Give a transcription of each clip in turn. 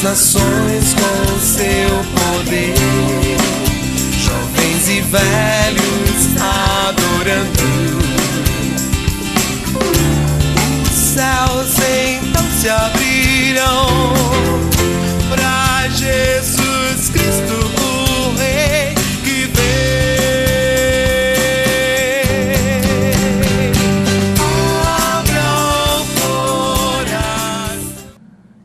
nações com seu poder, jovens e velhos adorando. Os céus então se abrirão para Jesus Cristo, o Rei que vem. Abra o coração.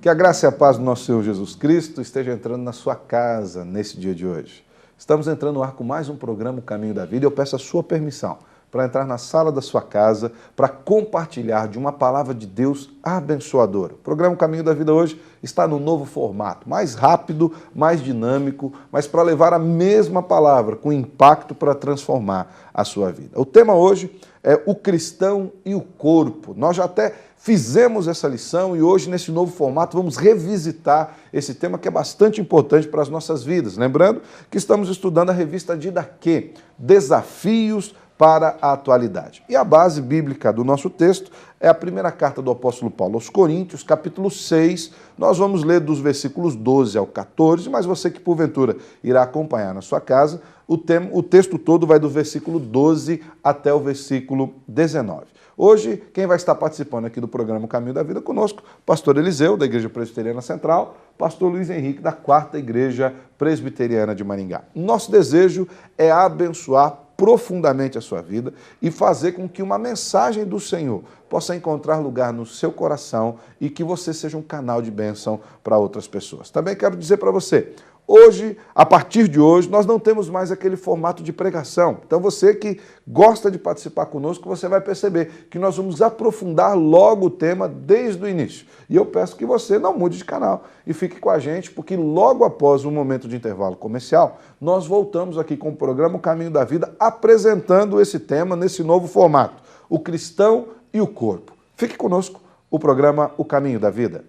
Que a graça e a paz do nosso Senhor Jesus Cristo esteja entrando na sua casa nesse dia de hoje. Estamos entrando no ar com mais um programa, O Caminho da Vida, e eu peço a sua permissão para entrar na sala da sua casa, para compartilhar de uma palavra de Deus abençoadora. O programa O Caminho da Vida hoje está no novo formato, mais rápido, mais dinâmico, mas para levar a mesma palavra com impacto para transformar a sua vida. O tema hoje é o cristão e o corpo. Nós já até fizemos essa lição e hoje, nesse novo formato, vamos revisitar esse tema que é bastante importante para as nossas vidas. Lembrando que estamos estudando a revista Didaquê, Desafios para a Atualidade. E a base bíblica do nosso texto é a primeira carta do apóstolo Paulo aos Coríntios, capítulo 6. Nós vamos ler dos versículos 12 ao 14, mas você que porventura irá acompanhar na sua casa, o texto todo vai do versículo 12 até o versículo 19. Hoje, quem vai estar participando aqui do programa O Caminho da Vida conosco, pastor Eliseu, da Igreja Presbiteriana Central, pastor Luiz Henrique, da 4ª Igreja Presbiteriana de Maringá. Nosso desejo é abençoar profundamente a sua vida e fazer com que uma mensagem do Senhor possa encontrar lugar no seu coração e que você seja um canal de bênção para outras pessoas. Também quero dizer para você, hoje, a partir de hoje, nós não temos mais aquele formato de pregação. Então você que gosta de participar conosco, você vai perceber que nós vamos aprofundar logo o tema desde o início. E eu peço que você não mude de canal e fique com a gente, porque logo após um momento de intervalo comercial, nós voltamos aqui com o programa O Caminho da Vida, apresentando esse tema nesse novo formato, o cristão e o corpo. Fique conosco, o programa O Caminho da Vida.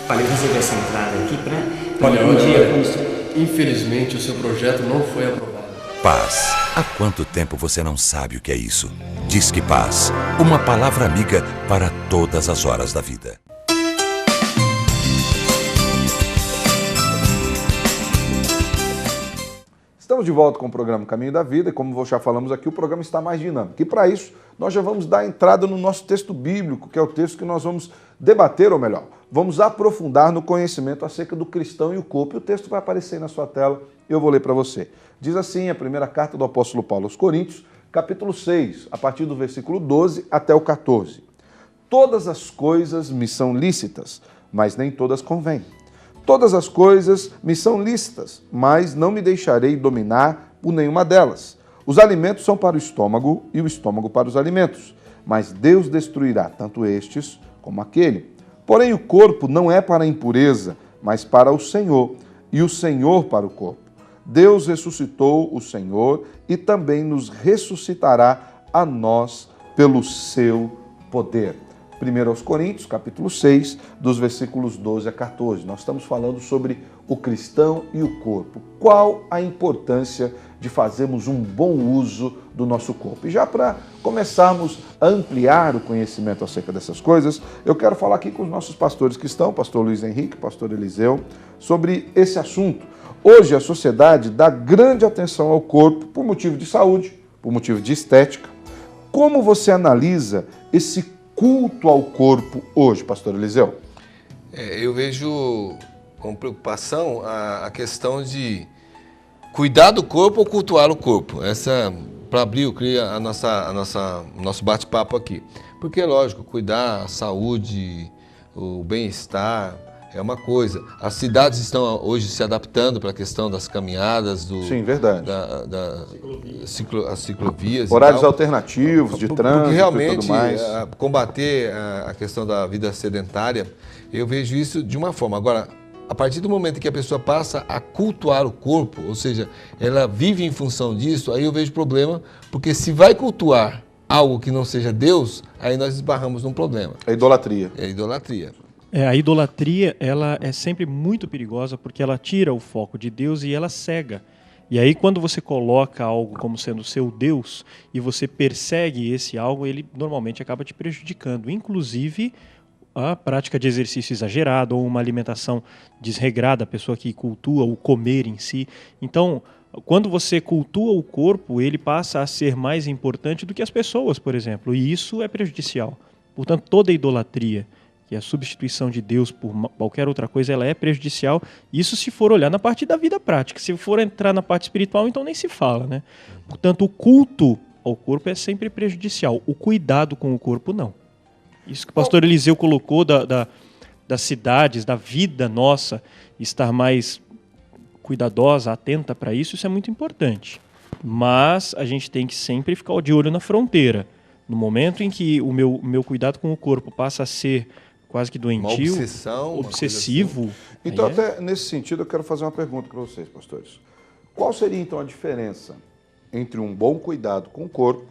Olha, eu recebi essa entrada aqui para Olha, dia. Infelizmente o seu projeto não foi aprovado. Paz. Há quanto tempo você não sabe o que é isso? Disque Paz, uma palavra amiga para todas as horas da vida. Estamos de volta com o programa Caminho da Vida e, como já falamos aqui, o programa está mais dinâmico. E para isso, nós já vamos dar entrada no nosso texto bíblico, que é o texto que nós vamos debater, ou melhor, vamos aprofundar no conhecimento acerca do cristão e o corpo. E o texto vai aparecer aí na sua tela e eu vou ler para você. Diz assim a primeira carta do apóstolo Paulo aos Coríntios, capítulo 6, a partir do versículo 12 até o 14. Todas as coisas me são lícitas, mas nem todas convêm. Todas as coisas me são lícitas, mas não me deixarei dominar por nenhuma delas. Os alimentos são para o estômago e o estômago para os alimentos, mas Deus destruirá tanto estes como aquele. Porém, o corpo não é para a impureza, mas para o Senhor, e o Senhor para o corpo. Deus ressuscitou o Senhor e também nos ressuscitará a nós pelo seu poder. 1 aos Coríntios, capítulo 6, dos versículos 12 a 14. Nós estamos falando sobre o cristão e o corpo. Qual a importância de fazermos um bom uso do nosso corpo? E já para começarmos a ampliar o conhecimento acerca dessas coisas, eu quero falar aqui com os nossos pastores que estão, pastor Luiz Henrique, pastor Eliseu, sobre esse assunto. Hoje a sociedade dá grande atenção ao corpo por motivo de saúde, por motivo de estética. Como você analisa esse culto ao corpo hoje, pastor Eliseu? Eu vejo com preocupação a questão de cuidar do corpo ou cultuar o corpo. Essa, para abrir, o nosso bate-papo aqui. Porque, lógico, cuidar a saúde, o bem-estar é uma coisa. As cidades estão hoje se adaptando para a questão das caminhadas, Sim, verdade. As ciclovias. Horários alternativos de trânsito. Porque realmente, e tudo mais. Combater a questão da vida sedentária, eu vejo isso de uma forma. Agora, a partir do momento que a pessoa passa a cultuar o corpo, ou seja, ela vive em função disso, aí eu vejo problema, porque se vai cultuar algo que não seja Deus, aí nós esbarramos num problema. É idolatria. É idolatria. A idolatria, ela é sempre muito perigosa porque ela tira o foco de Deus e ela cega. E aí, quando você coloca algo como sendo seu Deus e você persegue esse algo, ele normalmente acaba te prejudicando. Inclusive, a prática de exercício exagerado ou uma alimentação desregrada, a pessoa que cultua o comer em si. Então, quando você cultua o corpo, ele passa a ser mais importante do que as pessoas, por exemplo. E isso é prejudicial. Portanto, toda idolatria, que é a substituição de Deus por qualquer outra coisa, ela é prejudicial. Isso se for olhar na parte da vida prática. Se for entrar na parte espiritual, então nem se fala, né? Portanto, o culto ao corpo é sempre prejudicial. O cuidado com o corpo, não. Isso que o pastor Eliseu colocou das cidades, da vida nossa, estar mais cuidadosa, atenta para isso, isso é muito importante. Mas a gente tem que sempre ficar de olho na fronteira. No momento em que o meu cuidado com o corpo passa a ser quase que doentio, uma obsessão, obsessivo. Uma coisa assim. Então, até nesse sentido, eu quero fazer uma pergunta para vocês, pastores. Qual seria, então, a diferença entre um bom cuidado com o corpo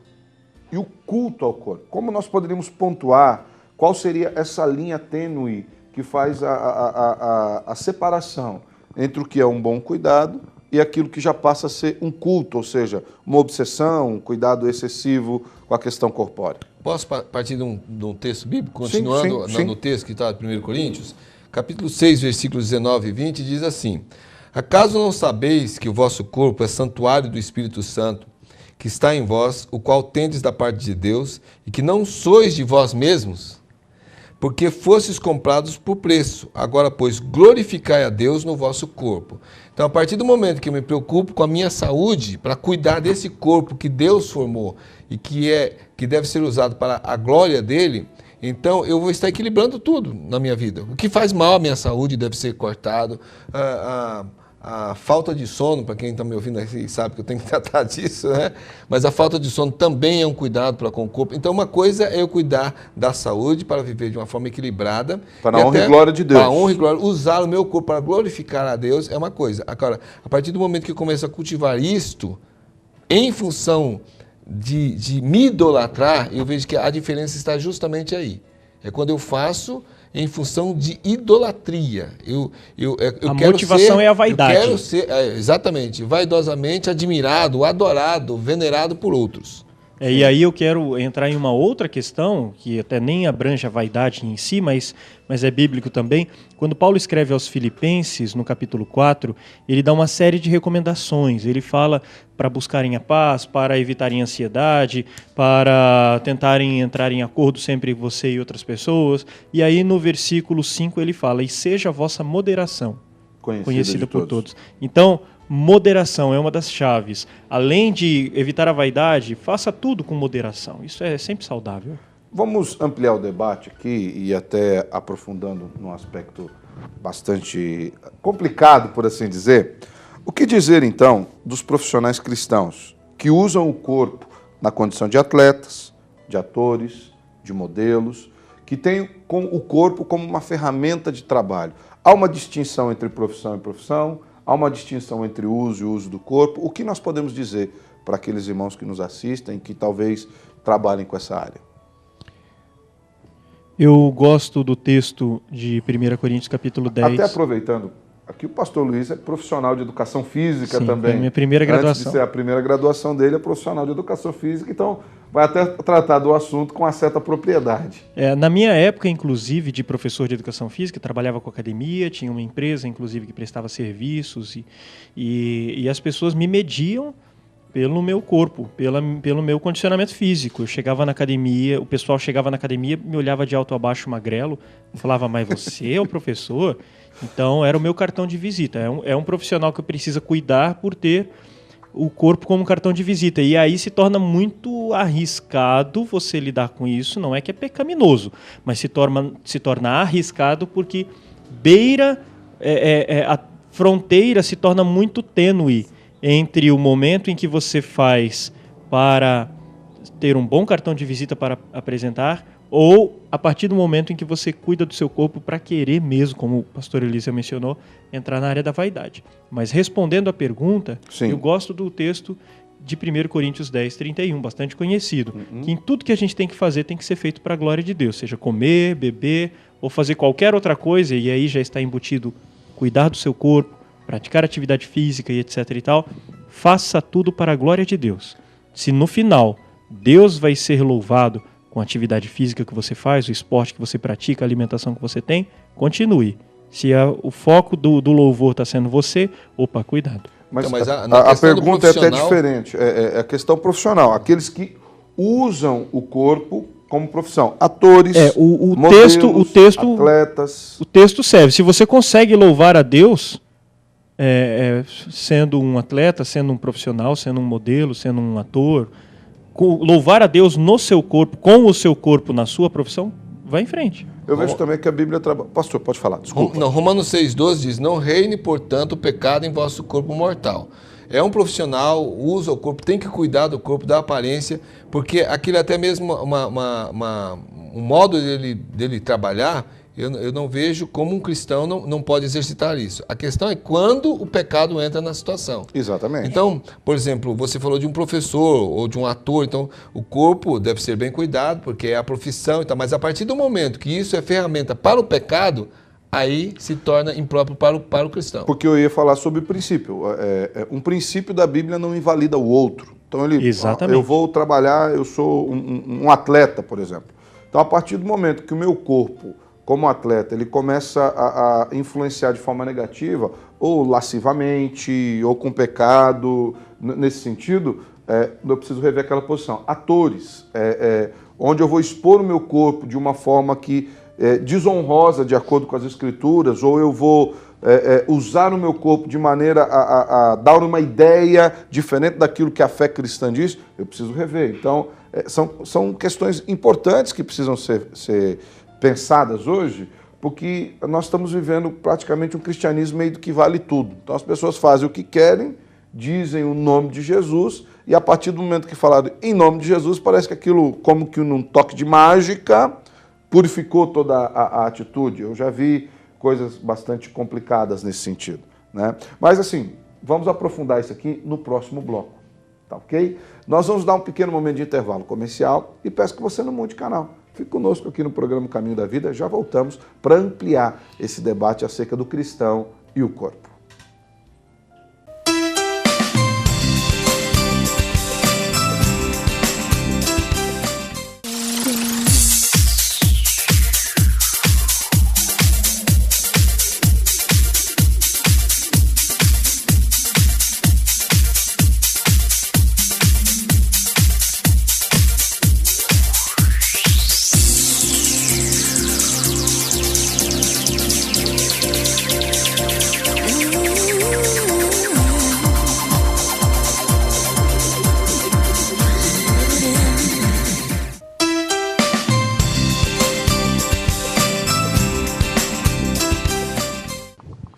e o culto ao corpo? Como nós poderíamos pontuar qual seria essa linha tênue que faz a separação entre o que é um bom cuidado e aquilo que já passa a ser um culto, ou seja, uma obsessão, um cuidado excessivo com a questão corpórea? Posso partir de um texto bíblico? Continuando sim. no texto que está em 1 Coríntios, capítulo 6, versículos 19 e 20, diz assim: Acaso não sabeis que o vosso corpo é santuário do Espírito Santo, que está em vós, o qual tendes da parte de Deus, e que não sois de vós mesmos? Porque fostes comprados por preço. Agora, pois, glorificai a Deus no vosso corpo. Então, a partir do momento que eu me preocupo com a minha saúde, para cuidar desse corpo que Deus formou e que deve ser usado para a glória dele, então eu vou estar equilibrando tudo na minha vida. O que faz mal à minha saúde deve ser cortado. A falta de sono, para quem está me ouvindo aqui sabe que eu tenho que tratar disso, né? Mas a falta de sono também é um cuidado para com o corpo. Então, uma coisa é eu cuidar da saúde para viver de uma forma equilibrada. Para a honra e glória de Deus. Para a honra e glória. Usar o meu corpo para glorificar a Deus é uma coisa. Agora, a partir do momento que eu começo a cultivar isto, em função de me idolatrar, eu vejo que a diferença está justamente aí. É quando eu faço em função de idolatria. A motivação é a vaidade. Eu quero ser, exatamente, vaidosamente admirado, adorado, venerado por outros. E aí eu quero entrar em uma outra questão, que até nem abrange a vaidade em si, mas é bíblico também. Quando Paulo escreve aos Filipenses, no capítulo 4, ele dá uma série de recomendações. Ele fala para buscarem a paz, para evitarem a ansiedade, para tentarem entrar em acordo sempre você e outras pessoas. E aí no versículo 5 ele fala, e seja a vossa moderação conhecida por todos. Então, moderação é uma das chaves. Além de evitar a vaidade, faça tudo com moderação. Isso é sempre saudável. Vamos ampliar o debate aqui e até aprofundando num aspecto bastante complicado, por assim dizer. O que dizer, então, dos profissionais cristãos que usam o corpo na condição de atletas, de atores, de modelos, que têm o corpo como uma ferramenta de trabalho? Há uma distinção entre profissão e profissão, há uma distinção entre uso e uso do corpo. O que nós podemos dizer para aqueles irmãos que nos assistem, que talvez trabalhem com essa área? Eu gosto do texto de 1 Coríntios capítulo 10. Até aproveitando, aqui o pastor Luiz é profissional de educação física. Sim, também. É a minha primeira graduação. Antes de ser a primeira graduação dele, é profissional de educação física, então vai até tratar do assunto com uma certa propriedade. Na minha época, inclusive, de professor de educação física, trabalhava com academia, tinha uma empresa, inclusive, que prestava serviços e as pessoas me mediam pelo meu corpo, pelo meu condicionamento físico. Eu chegava na academia, o pessoal chegava na academia, me olhava de alto a baixo magrelo, falava, mas você é o professor? Então, era o meu cartão de visita. É um profissional que precisa cuidar por ter o corpo como cartão de visita. E aí se torna muito arriscado você lidar com isso. Não é que é pecaminoso, mas se torna arriscado porque a fronteira se torna muito tênue entre o momento em que você faz para ter um bom cartão de visita para apresentar ou a partir do momento em que você cuida do seu corpo para querer mesmo, como o pastor Elisa mencionou, entrar na área da vaidade. Mas respondendo à pergunta, sim, eu gosto do texto de 1 Coríntios 10, 31, bastante conhecido, que em tudo que a gente tem que fazer tem que ser feito para a glória de Deus, seja comer, beber ou fazer qualquer outra coisa, e aí já está embutido cuidar do seu corpo, praticar atividade física e etc. e tal, faça tudo para a glória de Deus. Se no final Deus vai ser louvado com a atividade física que você faz, o esporte que você pratica, a alimentação que você tem, continue. Se o foco do louvor está sendo você, opa, cuidado. Mas, Então, mas a pergunta é até profissional- diferente. É a questão profissional. Aqueles que usam o corpo como profissão. Atores, O modelos, texto atletas. O texto serve. Se você consegue louvar a Deus, sendo um atleta, sendo um profissional, sendo um modelo, sendo um ator, louvar a Deus no seu corpo, com o seu corpo na sua profissão, vai em frente. Eu vejo também que a Bíblia trabalha... Pastor, pode falar, desculpa. Não, Romanos 6,12 diz, não reine, portanto, o pecado em vosso corpo mortal. É um profissional, usa o corpo, tem que cuidar do corpo, da aparência, porque aquilo é até mesmo um modo dele trabalhar, eu não vejo como um cristão não pode exercitar isso. A questão é quando o pecado entra na situação. Exatamente. Então, por exemplo, você falou de um professor ou de um ator, então o corpo deve ser bem cuidado, porque é a profissão, então, mas a partir do momento que isso é ferramenta para o pecado, aí se torna impróprio para o cristão. Porque eu ia falar sobre princípio. Um princípio da Bíblia não invalida o outro. Então Exatamente. Eu vou trabalhar, eu sou um atleta, por exemplo. Então, a partir do momento que o meu corpo, como atleta, ele começa a influenciar de forma negativa, ou lascivamente, ou com pecado, nesse sentido, eu preciso rever aquela posição. Atores, onde eu vou expor o meu corpo de uma forma que desonrosa, de acordo com as Escrituras, ou eu vou usar o meu corpo de maneira a dar uma ideia diferente daquilo que a fé cristã diz, eu preciso rever. Então, são questões importantes que precisam ser pensadas hoje, porque nós estamos vivendo praticamente um cristianismo meio que vale tudo. Então as pessoas fazem o que querem, dizem o nome de Jesus, e a partir do momento que falaram em nome de Jesus, parece que aquilo, como que num toque de mágica, purificou toda a atitude. Eu já vi coisas bastante complicadas nesse sentido, né? Mas assim, vamos aprofundar isso aqui no próximo bloco, tá ok? Nós vamos dar um pequeno momento de intervalo comercial e peço que você não mude de canal. Fique conosco aqui no programa Caminho da Vida, já voltamos para ampliar esse debate acerca do cristão e o corpo.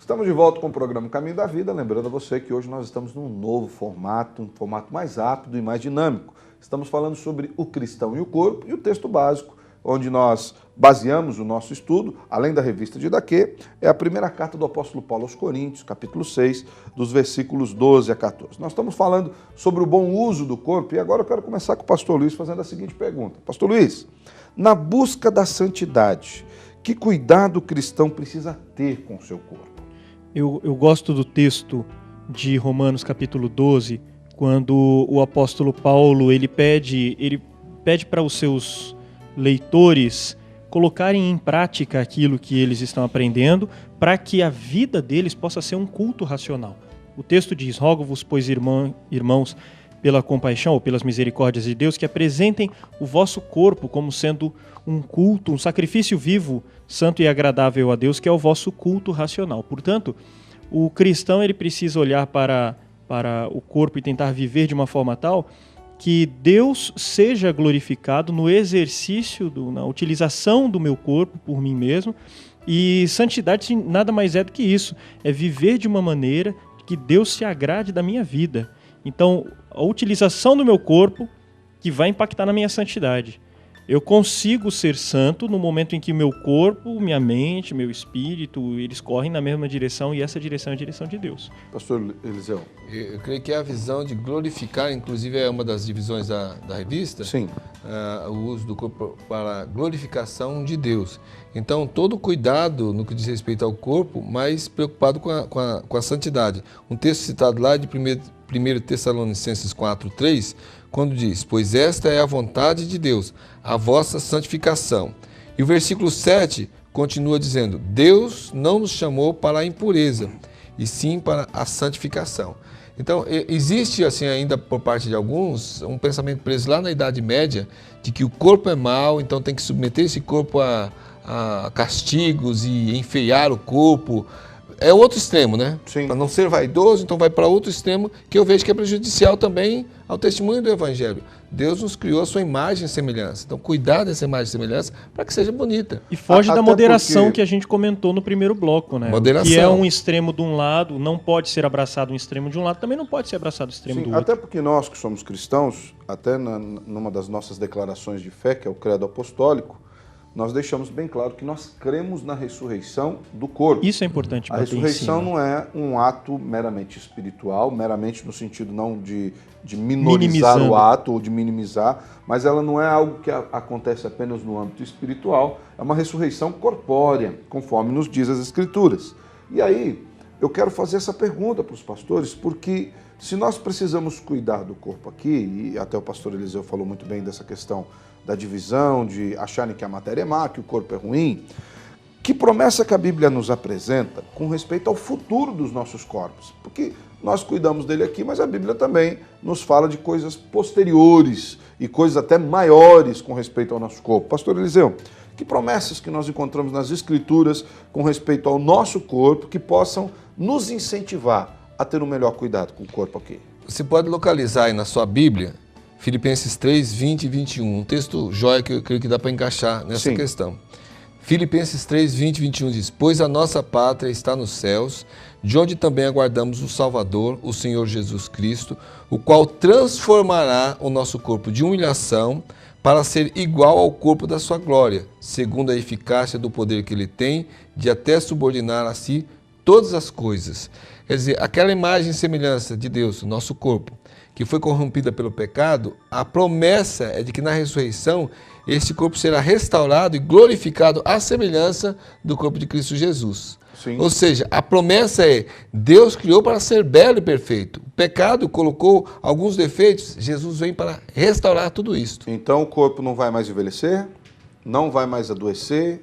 Estamos de volta com o programa Caminho da Vida, lembrando a você que hoje nós estamos num novo formato, um formato mais rápido e mais dinâmico. Estamos falando sobre o cristão e o corpo e o texto básico, onde nós baseamos o nosso estudo, além da revista de Daquê, é a primeira carta do apóstolo Paulo aos Coríntios, capítulo 6, dos versículos 12 a 14. Nós estamos falando sobre o bom uso do corpo e agora eu quero começar com o pastor Luiz fazendo a seguinte pergunta. Pastor Luiz, na busca da santidade, que cuidado o cristão precisa ter com o seu corpo? Eu gosto do texto de Romanos capítulo 12, quando o apóstolo Paulo ele pede para os seus leitores colocarem em prática aquilo que eles estão aprendendo para que a vida deles possa ser um culto racional. O texto diz, rogo-vos, pois, irmãos, pela compaixão ou pelas misericórdias de Deus, que apresentem o vosso corpo como sendo um culto, um sacrifício vivo, santo e agradável a Deus, que é o vosso culto racional. Portanto, o cristão ele precisa olhar para o corpo e tentar viver de uma forma tal que Deus seja glorificado no exercício, na utilização do meu corpo por mim mesmo. E santidade nada mais é do que isso, é viver de uma maneira que Deus se agrade da minha vida. Então, a utilização do meu corpo que vai impactar na minha santidade. Eu consigo ser santo no momento em que meu corpo, minha mente, meu espírito, eles correm na mesma direção e essa direção é a direção de Deus. Pastor Eliseu. Eu creio que a visão de glorificar, inclusive é uma das divisões da revista, Sim. O uso do corpo para a glorificação de Deus. Então, todo cuidado no que diz respeito ao corpo, mas preocupado com a santidade. Um texto citado lá de 1 Tessalonicenses 4:3, quando diz: pois esta é a vontade de Deus, a vossa santificação. E o versículo 7 continua dizendo: Deus não nos chamou para a impureza, e sim para a santificação. Então, existe assim ainda por parte de alguns um pensamento preso lá na Idade Média de que o corpo é mau, então tem que submeter esse corpo a castigos e enfeiar o corpo. É outro extremo, né? Para não ser vaidoso, então vai para outro extremo, que eu vejo que é prejudicial também ao testemunho do Evangelho. Deus nos criou a sua imagem e semelhança. Então, cuidar dessa imagem e semelhança para que seja bonita. E foge da moderação que a gente comentou no primeiro bloco, né? Moderação. Que é um extremo de um lado, não pode ser abraçado um extremo de um lado, também não pode ser abraçado o extremo do outro. Até porque nós que somos cristãos, até numa das nossas declarações de fé, que é o credo apostólico, nós deixamos bem claro que nós cremos na ressurreição do corpo. Isso é importante. A ressurreição não é um ato meramente espiritual, meramente no sentido não de minorizar o ato ou de minimizar, mas ela não é algo que acontece apenas no âmbito espiritual, é uma ressurreição corpórea, conforme nos diz as Escrituras. E aí, eu quero fazer essa pergunta para os pastores, porque se nós precisamos cuidar do corpo aqui, e até o pastor Eliseu falou muito bem dessa questão da divisão, de acharem que a matéria é má, que o corpo é ruim, que promessa que a Bíblia nos apresenta com respeito ao futuro dos nossos corpos? Porque nós cuidamos dele aqui, mas a Bíblia também nos fala de coisas posteriores e coisas até maiores com respeito ao nosso corpo. Pastor Eliseu, que promessas que nós encontramos nas Escrituras com respeito ao nosso corpo que possam nos incentivar a ter um melhor cuidado com o corpo aqui? Você pode localizar aí na sua Bíblia Filipenses 3, 20 e 21, um texto jóia que eu creio que dá para encaixar nessa questão. Filipenses 3, 20 e 21 diz: pois a nossa pátria está nos céus, de onde também aguardamos o Salvador, o Senhor Jesus Cristo, o qual transformará o nosso corpo de humilhação para ser igual ao corpo da sua glória, segundo a eficácia do poder que ele tem de até subordinar a si todas as coisas. Quer dizer, aquela imagem e semelhança de Deus, o nosso corpo, que foi corrompida pelo pecado, a promessa é de que na ressurreição esse corpo será restaurado e glorificado à semelhança do corpo de Cristo Jesus. Sim. Ou seja, a promessa é: Deus criou para ser belo e perfeito. O pecado colocou alguns defeitos, Jesus vem para restaurar tudo isso. Então o corpo não vai mais envelhecer, não vai mais adoecer,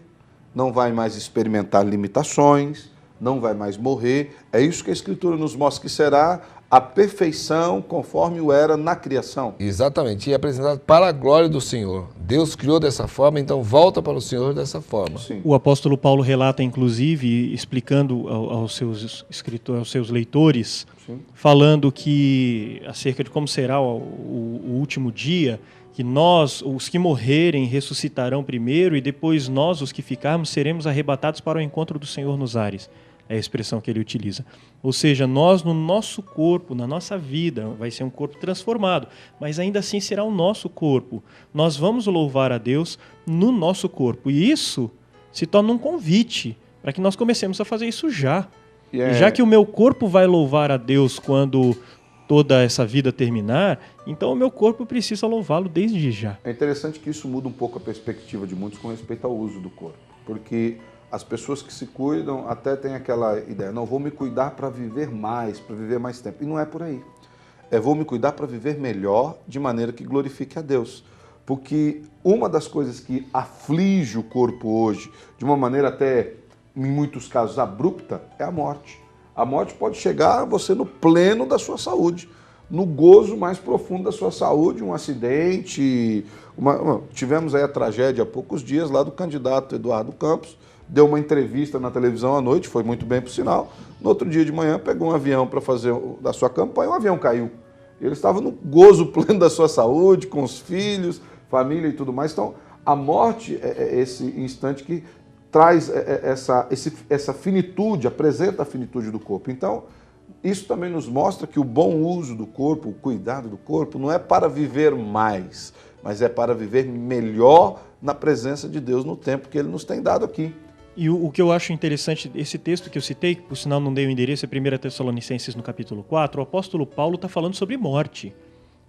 não vai mais experimentar limitações, não vai mais morrer. É isso que a Escritura nos mostra que será a perfeição conforme o era na criação. Exatamente, e é apresentado para a glória do Senhor. Deus criou dessa forma, então volta para o Senhor dessa forma. Sim. O apóstolo Paulo relata, inclusive, explicando aos seus escritores, aos seus leitores, falando que acerca de como será o último dia, que nós, os que morrerem, ressuscitarão primeiro, e depois nós, os que ficarmos, seremos arrebatados para o encontro do Senhor nos ares. É a expressão que ele utiliza. Ou seja, nós no nosso corpo, na nossa vida, vai ser um corpo transformado, mas ainda assim será o nosso corpo. Nós vamos louvar a Deus no nosso corpo. E isso se torna um convite para que nós comecemos a fazer isso já. E já que o meu corpo vai louvar a Deus quando toda essa vida terminar, então o meu corpo precisa louvá-lo desde já. É interessante que isso muda um pouco a perspectiva de muitos com respeito ao uso do corpo, porque as pessoas que se cuidam até têm aquela ideia: não, vou me cuidar para viver mais tempo. E não é por aí. Vou me cuidar para viver melhor, de maneira que glorifique a Deus. Porque uma das coisas que aflige o corpo hoje, de uma maneira até, em muitos casos, abrupta, é a morte. A morte pode chegar a você no pleno da sua saúde, no gozo mais profundo da sua saúde, um acidente. Tivemos aí a tragédia há poucos dias lá do candidato Eduardo Campos, deu uma entrevista na televisão à noite, foi muito bem por sinal. No outro dia de manhã pegou um avião para fazer da sua campanha, o avião caiu. Ele estava no gozo pleno da sua saúde, com os filhos, família e tudo mais. Então, a morte é esse instante que traz essa finitude, apresenta a finitude do corpo. Então, isso também nos mostra que o bom uso do corpo, o cuidado do corpo, não é para viver mais, mas é para viver melhor na presença de Deus no tempo que Ele nos tem dado aqui. E o que eu acho interessante, esse texto que eu citei, que por sinal não dei o endereço, é 1 Tessalonicenses no capítulo 4, o apóstolo Paulo está falando sobre morte.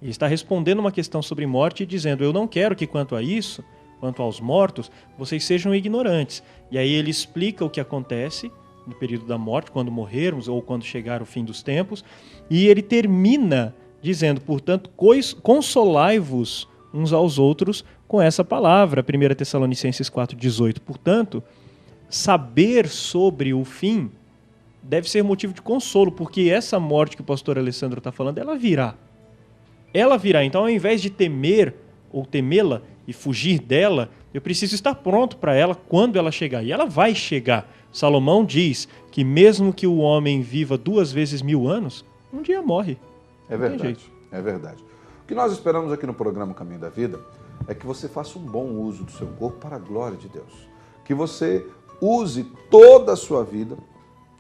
Ele está respondendo uma questão sobre morte e dizendo: eu não quero que quanto a isso, quanto aos mortos, vocês sejam ignorantes. E aí ele explica o que acontece no período da morte, quando morrermos ou quando chegar o fim dos tempos. E ele termina dizendo, portanto, consolai-vos uns aos outros com essa palavra, 1 Tessalonicenses 4,18. Portanto, saber sobre o fim deve ser motivo de consolo, porque essa morte que o pastor Alessandro está falando, ela virá. Ela virá. Então, ao invés de temer ou temê-la e fugir dela, eu preciso estar pronto para ela quando ela chegar. E ela vai chegar. Salomão diz que mesmo que o homem viva 2 vezes 1000 anos, um dia morre. É verdade, é verdade. O que nós esperamos aqui no programa Caminho da Vida é que você faça um bom uso do seu corpo para a glória de Deus. Que você use toda a sua vida,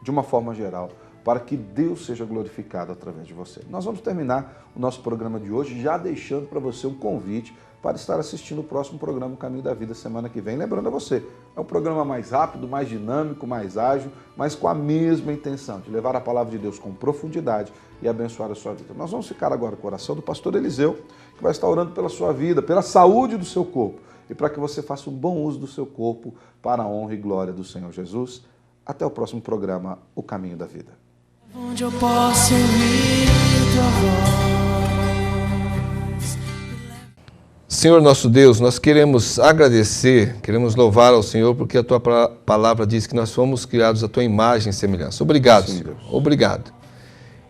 de uma forma geral, para que Deus seja glorificado através de você. Nós vamos terminar o nosso programa de hoje já deixando para você um convite para estar assistindo o próximo programa Caminho da Vida semana que vem. Lembrando a você, é um programa mais rápido, mais dinâmico, mais ágil, mas com a mesma intenção de levar a palavra de Deus com profundidade e abençoar a sua vida. Nós vamos ficar agora com o coração do pastor Eliseu, que vai estar orando pela sua vida, pela saúde do seu corpo e para que você faça um bom uso do seu corpo para a honra e glória do Senhor Jesus. Até o próximo programa, O Caminho da Vida. Onde eu posso ouvir tua voz. Senhor nosso Deus, nós queremos agradecer, queremos louvar ao Senhor, porque a tua palavra diz que nós fomos criados à tua imagem e semelhança. Obrigado, Sim, Senhor. Deus. Obrigado.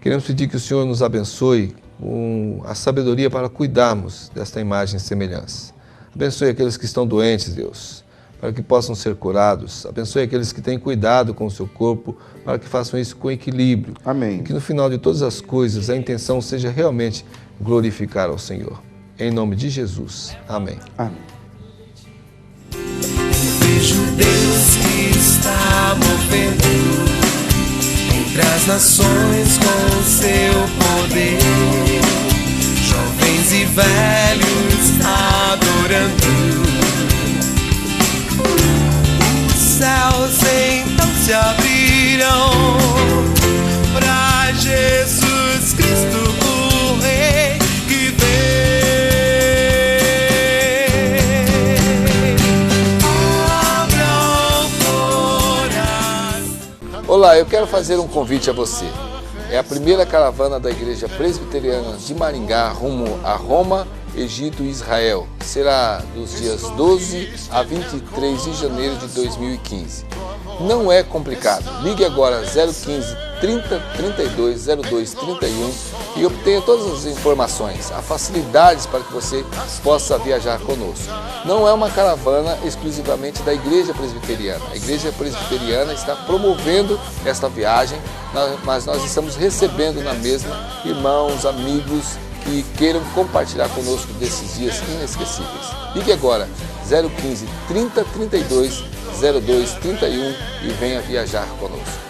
Queremos pedir que o Senhor nos abençoe com a sabedoria para cuidarmos desta imagem e semelhança. Abençoe aqueles que estão doentes, Deus, para que possam ser curados. Abençoe aqueles que têm cuidado com o seu corpo, para que façam isso com equilíbrio. Amém. E que no final de todas as coisas a intenção seja realmente glorificar ao Senhor. Em nome de Jesus. Amém. Amém. Vejo Deus que está movendo entre as nações com o seu poder. Jovens e velhos adorando. Os céus então se abriram para Jesus Cristo, o Rei que veio. Olá, eu quero fazer um convite a você. É a primeira caravana da Igreja Presbiteriana de Maringá rumo a Roma, Egito e Israel. Será dos dias 12 a 23 de janeiro de 2015. Não é complicado. Ligue agora 015 30 32 02 31 e obtenha todas as informações. Há facilidades para que você possa viajar conosco. Não é uma caravana exclusivamente da Igreja Presbiteriana. A Igreja Presbiteriana está promovendo esta viagem, mas nós estamos recebendo na mesma irmãos, amigos que queiram compartilhar conosco desses dias inesquecíveis. Ligue agora 015 30 32 02 31 e venha viajar conosco.